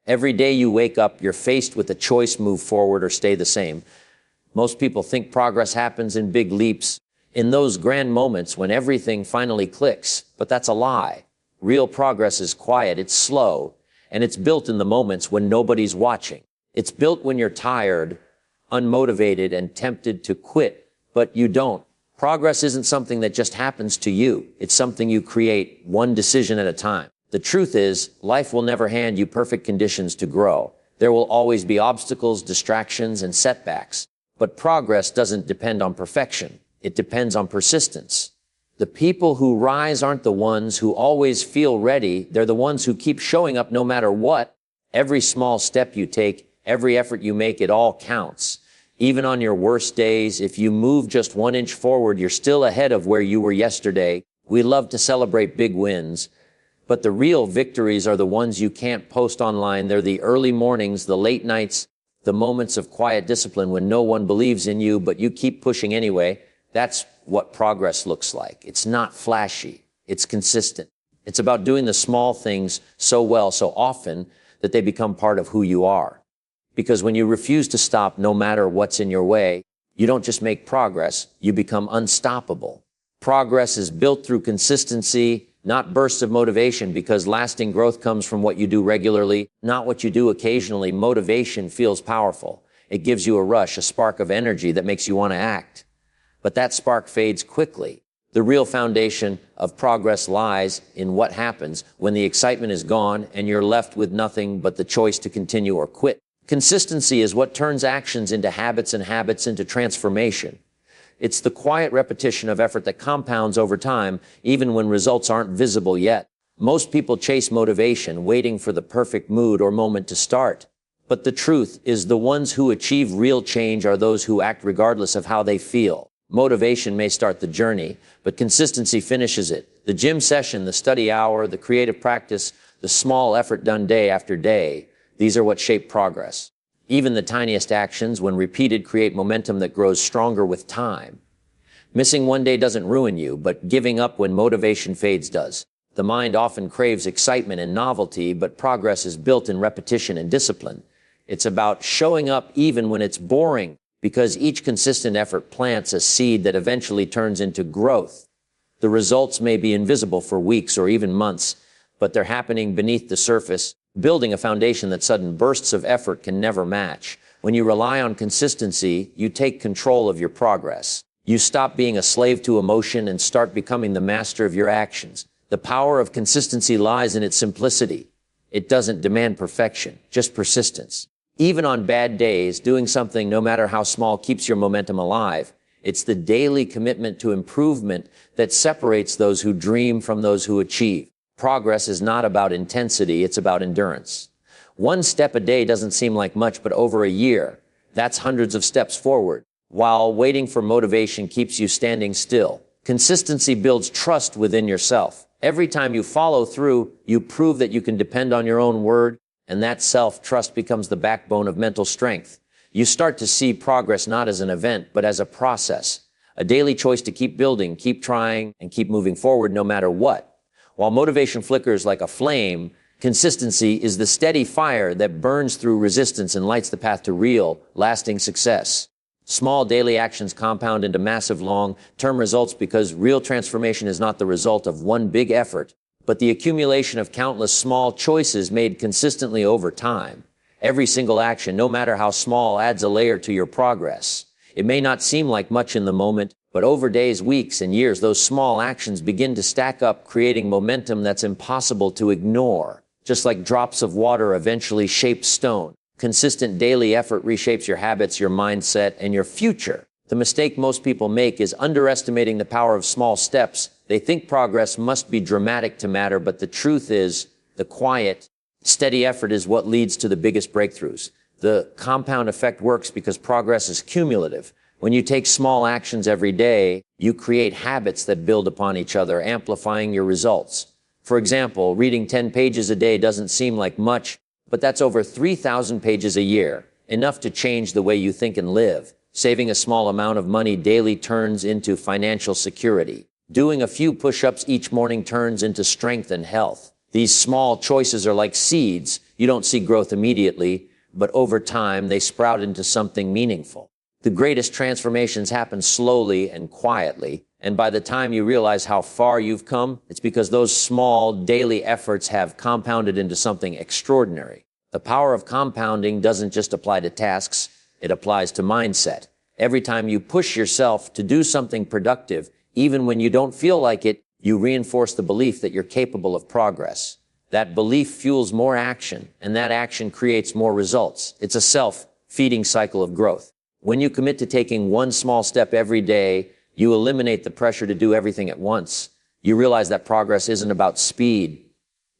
Every day you wake up, you're faced with a choice: move forward or stay the same. Most people think progress happens in big leaps, in those grand moments when everything finally clicks, but that's a lie. Real progress is quiet, it's slow, and it's built in the moments when nobody's watching. It's built when you're tired, unmotivated, and tempted to quit, but you don't. Progress isn't something that just happens to you. It's something you create, one decision at a time. The truth is, life will never hand you perfect conditions to grow. There will always be obstacles, distractions, and setbacks. But progress doesn't depend on perfection. It depends on persistence. The people who rise aren't the ones who always feel ready. They're the ones who keep showing up no matter what. Every small step you take, every effort you make, it all counts. Even on your worst days, if you move just 1 inch forward, you're still ahead of where you were yesterday. We love to celebrate big wins, but the real victories are the ones you can't post online. They're the early mornings, the late nights, the moments of quiet discipline when no one believes in you, but you keep pushing anyway. That's what progress looks like. It's not flashy. It's consistent. It's about doing the small things so well, so often, that they become part of who you are. Because when you refuse to stop no matter what's in your way, you don't just make progress, you become unstoppable. Progress is built through consistency, not bursts of motivation, because lasting growth comes from what you do regularly, not what you do occasionally. Motivation feels powerful. It gives you a rush, a spark of energy that makes you want to act. But that spark fades quickly. The real foundation of progress lies in what happens when the excitement is gone and you're left with nothing but the choice to continue or quit. Consistency is what turns actions into habits and habits into transformation. It's the quiet repetition of effort that compounds over time, even when results aren't visible yet. Most people chase motivation, waiting for the perfect mood or moment to start. But the truth is, the ones who achieve real change are those who act regardless of how they feel. Motivation may start the journey, but consistency finishes it. The gym session, the study hour, the creative practice, the small effort done day after day, these are what shape progress. Even the tiniest actions, when repeated, create momentum that grows stronger with time. Missing one day doesn't ruin you, but giving up when motivation fades does. The mind often craves excitement and novelty, but progress is built in repetition and discipline. It's about showing up even when it's boring, because each consistent effort plants a seed that eventually turns into growth. The results may be invisible for weeks or even months, but they're happening beneath the surface, building a foundation that sudden bursts of effort can never match. When you rely on consistency, you take control of your progress. You stop being a slave to emotion and start becoming the master of your actions. The power of consistency lies in its simplicity. It doesn't demand perfection, just persistence. Even on bad days, doing something, no matter how small, keeps your momentum alive. It's the daily commitment to improvement that separates those who dream from those who achieve. Progress is not about intensity, it's about endurance. 1 step a day doesn't seem like much, but over a year, that's hundreds of steps forward. While waiting for motivation keeps you standing still. Consistency builds trust within yourself. Every time you follow through, you prove that you can depend on your own word, and that self-trust becomes the backbone of mental strength. You start to see progress not as an event, but as a process. A daily choice to keep building, keep trying, and keep moving forward no matter what. While motivation flickers like a flame, consistency is the steady fire that burns through resistance and lights the path to real, lasting success. Small daily actions compound into massive long-term results, because real transformation is not the result of one big effort, but the accumulation of countless small choices made consistently over time. Every single action, no matter how small, adds a layer to your progress. It may not seem like much in the moment, but over days, weeks, and years, those small actions begin to stack up, creating momentum that's impossible to ignore. Just like drops of water eventually shape stone, consistent daily effort reshapes your habits, your mindset, and your future. The mistake most people make is underestimating the power of small steps. They think progress must be dramatic to matter, but the truth is, the quiet, steady effort is what leads to the biggest breakthroughs. The compound effect works because progress is cumulative. When you take small actions every day, you create habits that build upon each other, amplifying your results. For example, reading 10 pages a day doesn't seem like much, but that's over 3,000 pages a year, enough to change the way you think and live. Saving a small amount of money daily turns into financial security. Doing a few push-ups each morning turns into strength and health. These small choices are like seeds. You don't see growth immediately, but over time, they sprout into something meaningful. The greatest transformations happen slowly and quietly, and by the time you realize how far you've come, it's because those small daily efforts have compounded into something extraordinary. The power of compounding doesn't just apply to tasks, it applies to mindset. Every time you push yourself to do something productive, even when you don't feel like it, you reinforce the belief that you're capable of progress. That belief fuels more action, and that action creates more results. It's a self-feeding cycle of growth. When you commit to taking one small step every day, you eliminate the pressure to do everything at once. You realize that progress isn't about speed,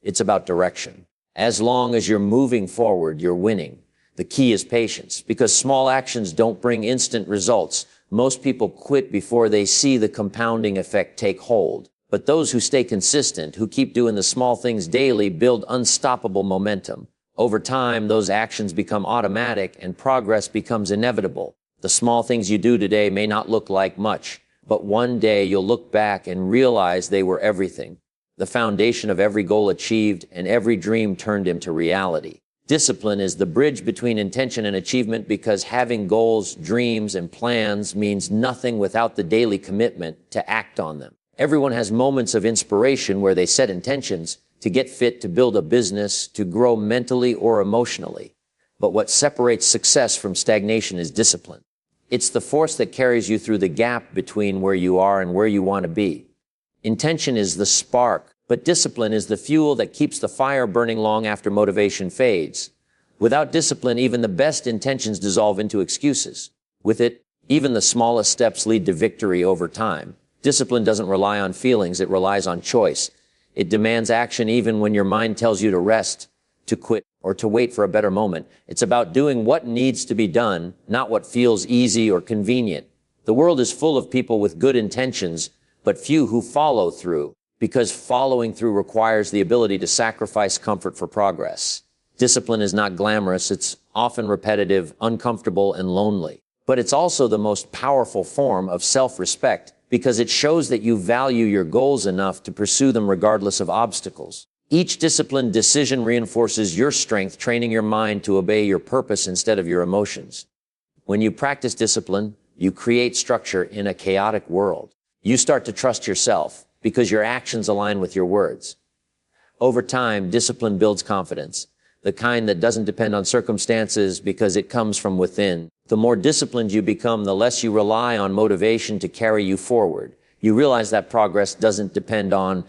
it's about direction. As long as you're moving forward, you're winning. The key is patience, because small actions don't bring instant results. Most people quit before they see the compounding effect take hold. But those who stay consistent, who keep doing the small things daily, build unstoppable momentum. Over time, those actions become automatic and progress becomes inevitable. The small things you do today may not look like much, but one day you'll look back and realize they were everything. The foundation of every goal achieved and every dream turned into reality. Discipline is the bridge between intention and achievement, because having goals, dreams, and plans means nothing without the daily commitment to act on them. Everyone has moments of inspiration where they set intentions to get fit, to build a business, to grow mentally or emotionally. But what separates success from stagnation is discipline. It's the force that carries you through the gap between where you are and where you want to be. Intention is the spark, but discipline is the fuel that keeps the fire burning long after motivation fades. Without discipline, even the best intentions dissolve into excuses. With it, even the smallest steps lead to victory over time. Discipline doesn't rely on feelings, it relies on choice. It demands action even when your mind tells you to rest, to quit, or to wait for a better moment. It's about doing what needs to be done, not what feels easy or convenient. The world is full of people with good intentions, but few who follow through, because following through requires the ability to sacrifice comfort for progress. Discipline is not glamorous, it's often repetitive, uncomfortable, and lonely. But it's also the most powerful form of self-respect, because it shows that you value your goals enough to pursue them regardless of obstacles. Each disciplined decision reinforces your strength, training your mind to obey your purpose instead of your emotions. When you practice discipline, you create structure in a chaotic world. You start to trust yourself because your actions align with your words. Over time, discipline builds confidence, the kind that doesn't depend on circumstances because it comes from within. The more disciplined you become, the less you rely on motivation to carry you forward. You realize that progress doesn't depend on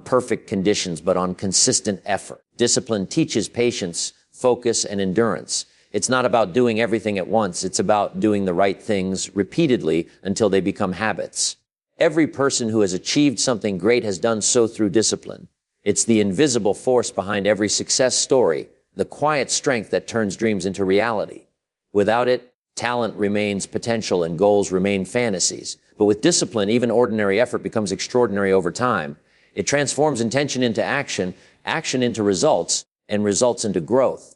perfect conditions, but on consistent effort. Discipline teaches patience, focus, and endurance. It's not about doing everything at once. It's about doing the right things repeatedly until they become habits. Every person who has achieved something great has done so through discipline. It's the invisible force behind every success story, the quiet strength that turns dreams into reality. Without it, talent remains potential and goals remain fantasies. But with discipline, even ordinary effort becomes extraordinary over time. It transforms intention into action, action into results, and results into growth.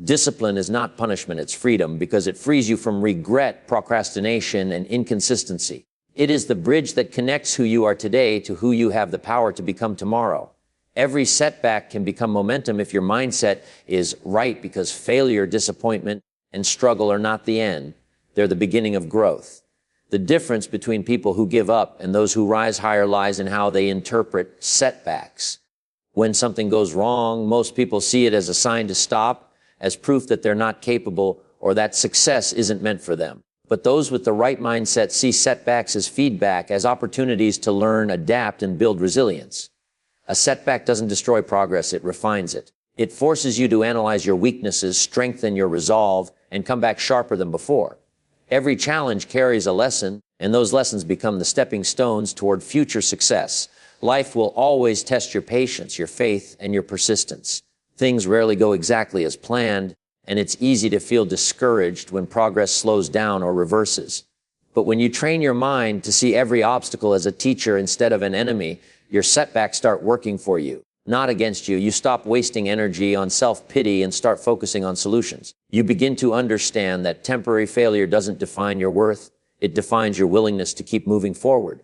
Discipline is not punishment, it's freedom, because it frees you from regret, procrastination, and inconsistency. It is the bridge that connects who you are today to who you have the power to become tomorrow. Every setback can become momentum if your mindset is right, because failure, disappointment, and struggle are not the end. They're the beginning of growth. The difference between people who give up and those who rise higher lies in how they interpret setbacks. When something goes wrong, most people see it as a sign to stop, as proof that they're not capable or that success isn't meant for them. But those with the right mindset see setbacks as feedback, as opportunities to learn, adapt, and build resilience. A setback doesn't destroy progress, it refines it. It forces you to analyze your weaknesses, strengthen your resolve, and come back sharper than before. Every challenge carries a lesson, and those lessons become the stepping stones toward future success. Life will always test your patience, your faith, and your persistence. Things rarely go exactly as planned, and it's easy to feel discouraged when progress slows down or reverses. But when you train your mind to see every obstacle as a teacher instead of an enemy, your setbacks start working for you, not against you. You stop wasting energy on self-pity and start focusing on solutions. You begin to understand that temporary failure doesn't define your worth. It defines your willingness to keep moving forward.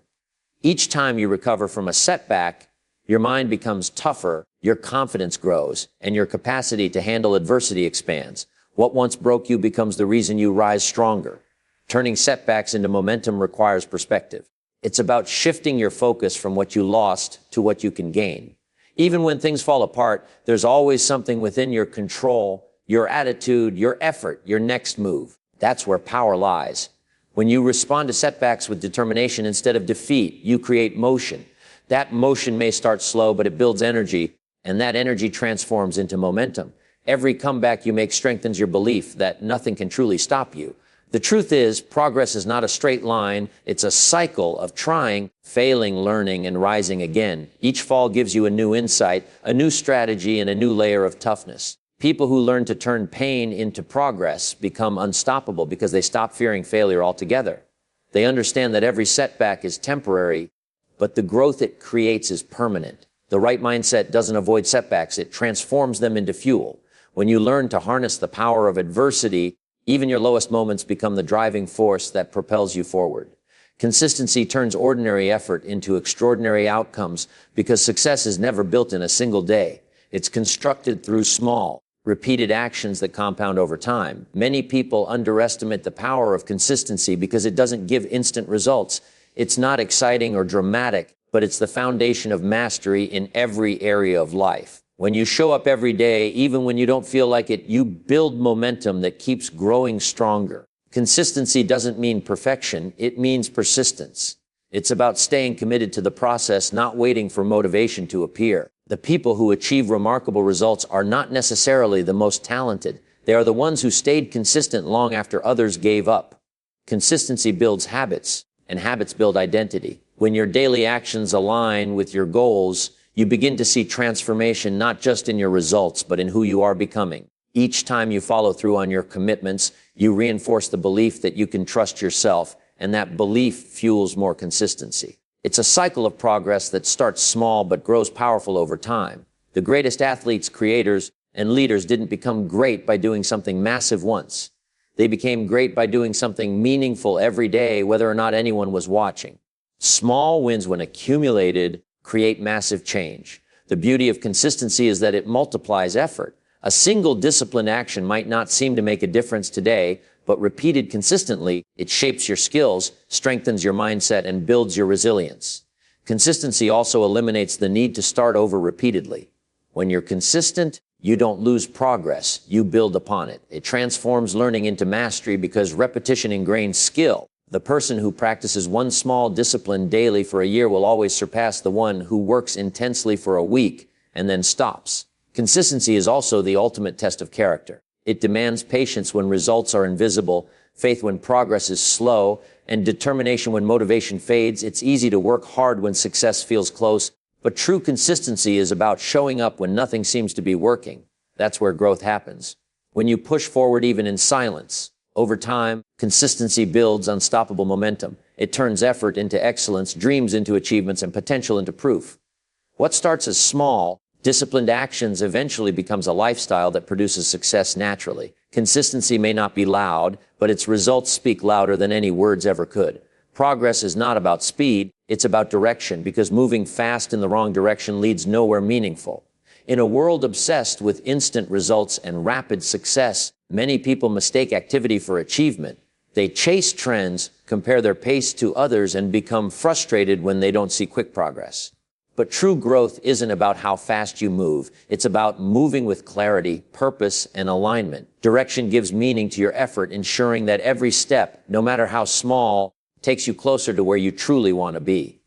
Each time you recover from a setback, your mind becomes tougher, your confidence grows, and your capacity to handle adversity expands. What once broke you becomes the reason you rise stronger. Turning setbacks into momentum requires perspective. It's about shifting your focus from what you lost to what you can gain. Even when things fall apart, there's always something within your control, your attitude, your effort, your next move. That's where power lies. When you respond to setbacks with determination instead of defeat, you create motion. That motion may start slow, but it builds energy, and that energy transforms into momentum. Every comeback you make strengthens your belief that nothing can truly stop you. The truth is, progress is not a straight line. It's a cycle of trying, failing, learning, and rising again. Each fall gives you a new insight, a new strategy, and a new layer of toughness. People who learn to turn pain into progress become unstoppable because they stop fearing failure altogether. They understand that every setback is temporary, but the growth it creates is permanent. The right mindset doesn't avoid setbacks, it transforms them into fuel. When you learn to harness the power of adversity, even your lowest moments become the driving force that propels you forward. Consistency turns ordinary effort into extraordinary outcomes because success is never built in a single day. It's constructed through small, repeated actions that compound over time. Many people underestimate the power of consistency because it doesn't give instant results. It's not exciting or dramatic, but it's the foundation of mastery in every area of life. When you show up every day, even when you don't feel like it, you build momentum that keeps growing stronger. Consistency doesn't mean perfection, it means persistence. It's about staying committed to the process, not waiting for motivation to appear. The people who achieve remarkable results are not necessarily the most talented. They are the ones who stayed consistent long after others gave up. Consistency builds habits, and habits build identity. When your daily actions align with your goals, you begin to see transformation not just in your results, but in who you are becoming. Each time you follow through on your commitments, you reinforce the belief that you can trust yourself, and that belief fuels more consistency. It's a cycle of progress that starts small but grows powerful over time. The greatest athletes, creators, and leaders didn't become great by doing something massive once. They became great by doing something meaningful every day, whether or not anyone was watching. Small wins, when accumulated, create massive change. The beauty of consistency is that it multiplies effort. A single disciplined action might not seem to make a difference today, but repeated consistently, it shapes your skills, strengthens your mindset, and builds your resilience. Consistency also eliminates the need to start over repeatedly. When you're consistent, you don't lose progress, you build upon it. It transforms learning into mastery because repetition ingrains skill. The person who practices one small discipline daily for a year will always surpass the one who works intensely for a week and then stops. Consistency is also the ultimate test of character. It demands patience when results are invisible, faith when progress is slow, and determination when motivation fades. It's easy to work hard when success feels close, but true consistency is about showing up when nothing seems to be working. That's where growth happens. When you push forward even in silence, over time, consistency builds unstoppable momentum. It turns effort into excellence, dreams into achievements, and potential into proof. What starts as small, disciplined actions eventually becomes a lifestyle that produces success naturally. Consistency may not be loud, but its results speak louder than any words ever could. Progress is not about speed, it's about direction, because moving fast in the wrong direction leads nowhere meaningful. In a world obsessed with instant results and rapid success, many people mistake activity for achievement. They chase trends, compare their pace to others, and become frustrated when they don't see quick progress. But true growth isn't about how fast you move. It's about moving with clarity, purpose, and alignment. Direction gives meaning to your effort, ensuring that every step, no matter how small, takes you closer to where you truly want to be.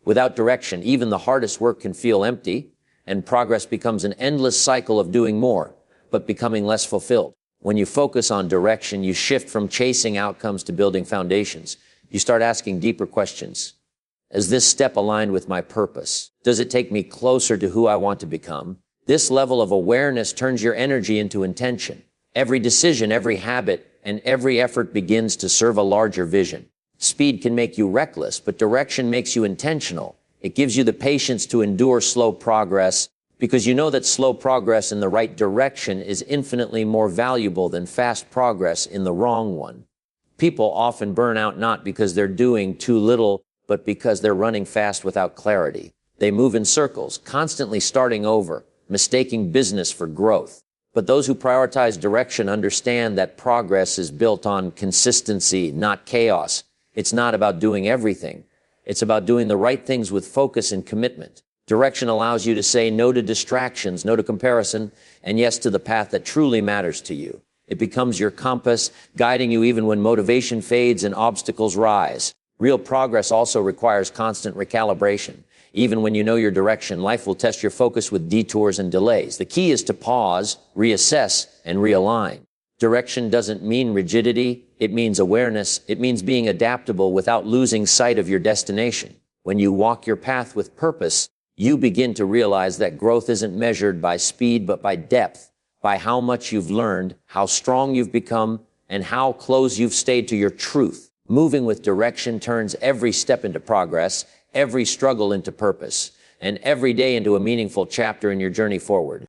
Without direction, even the hardest work can feel empty, and progress becomes an endless cycle of doing more, but becoming less fulfilled. When you focus on direction, you shift from chasing outcomes to building foundations. You start asking deeper questions. Is this step aligned with my purpose? Does it take me closer to who I want to become? This level of awareness turns your energy into intention. Every decision, every habit, and every effort begins to serve a larger vision. Speed can make you reckless, but direction makes you intentional. It gives you the patience to endure slow progress, because you know that slow progress in the right direction is infinitely more valuable than fast progress in the wrong one. People often burn out not because they're doing too little, but because they're running fast without clarity. They move in circles, constantly starting over, mistaking business for growth. But those who prioritize direction understand that progress is built on consistency, not chaos. It's not about doing everything. It's about doing the right things with focus and commitment. Direction allows you to say no to distractions, no to comparison, and yes to the path that truly matters to you. It becomes your compass, guiding you even when motivation fades and obstacles rise. Real progress also requires constant recalibration. Even when you know your direction, life will test your focus with detours and delays. The key is to pause, reassess, and realign. Direction doesn't mean rigidity. It means awareness. It means being adaptable without losing sight of your destination. When you walk your path with purpose, you begin to realize that growth isn't measured by speed, but by depth, by how much you've learned, how strong you've become, and how close you've stayed to your truth. Moving with direction turns every step into progress, every struggle into purpose, and every day into a meaningful chapter in your journey forward.